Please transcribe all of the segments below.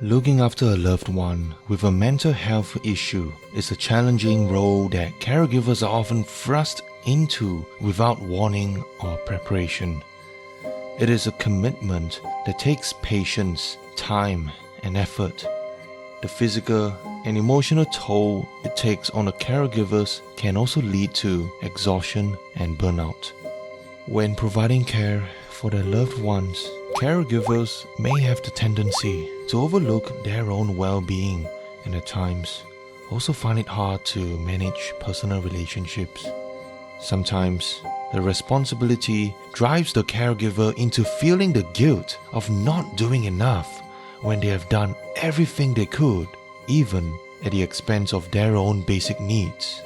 Looking after a loved one with a mental health issue is a challenging role that caregivers are often thrust into without warning or preparation. It is a commitment that takes patience, time, and effort. The physical and emotional toll it takes on the caregivers can also lead to exhaustion and burnout. When providing care for their loved ones, caregivers may have the tendency to overlook their own well-being and at times also find it hard to manage personal relationships. Sometimes, the responsibility drives the caregiver into feeling the guilt of not doing enough when they have done everything they could, even at the expense of their own basic needs.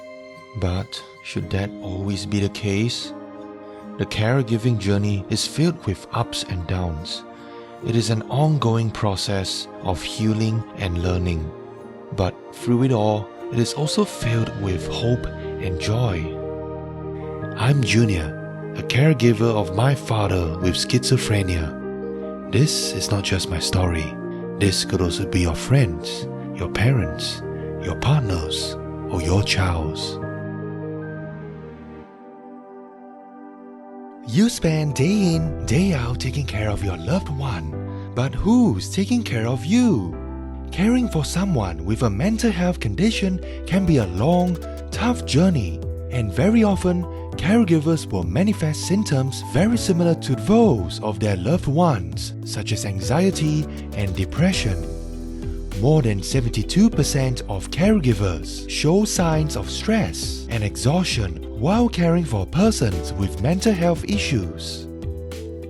But should that always be the case? The caregiving journey is filled with ups and downs. It is an ongoing process of healing and learning. But through it all, it is also filled with hope and joy. I'm Junior, a caregiver of my father with schizophrenia. This is not just my story. This could also be your friends, your parents, your partners, or your child's. You spend day in, day out taking care of your loved one, but who's taking care of you? Caring for someone with a mental health condition can be a long, tough journey, and very often, caregivers will manifest symptoms very similar to those of their loved ones, such as anxiety and depression. More than 72% of caregivers show signs of stress and exhaustion while caring for persons with mental health issues.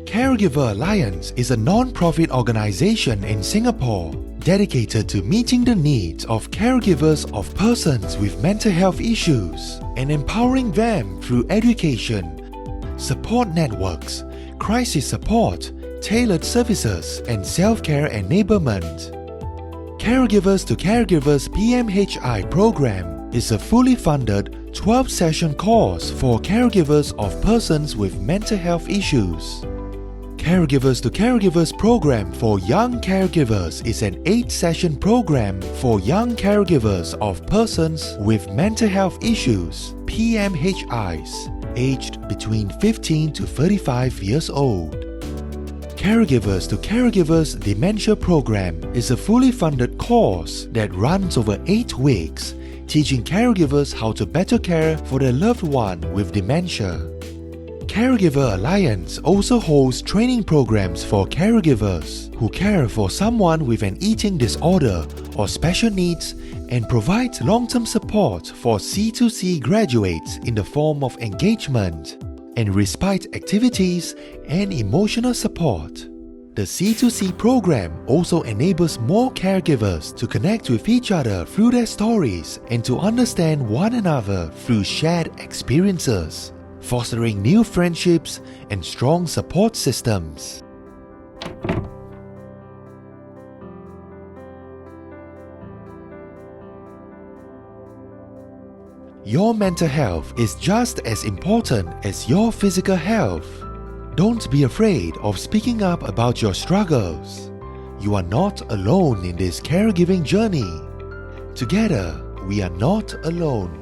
Caregiver Alliance is a non-profit organization in Singapore dedicated to meeting the needs of caregivers of persons with mental health issues and empowering them through education, support networks, crisis support, tailored services, and self-care enablement. Caregivers to Caregivers PMHI program is a fully funded 12-session course for caregivers of persons with mental health issues. Caregivers to Caregivers program for young caregivers is an 8-session program for young caregivers of persons with mental health issues, PMHIs, aged between 15 to 35 years old. Caregivers to Caregivers Dementia Program is a fully funded course that runs over 8 weeks, teaching caregivers how to better care for their loved one with dementia. Caregiver Alliance also hosts training programs for caregivers who care for someone with an eating disorder or special needs and provides long-term support for C2C graduates in the form of engagement and respite activities and emotional support. The C2C program also enables more caregivers to connect with each other through their stories and to understand one another through shared experiences, fostering new friendships and strong support systems. Your mental health is just as important as your physical health. Don't be afraid of speaking up about your struggles. You are not alone in this caregiving journey. Together, we are not alone.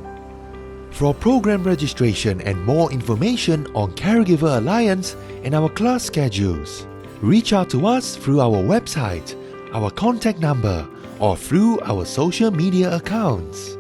For program registration and more information on Caregiver Alliance and our class schedules, reach out to us through our website, our contact number, or through our social media accounts.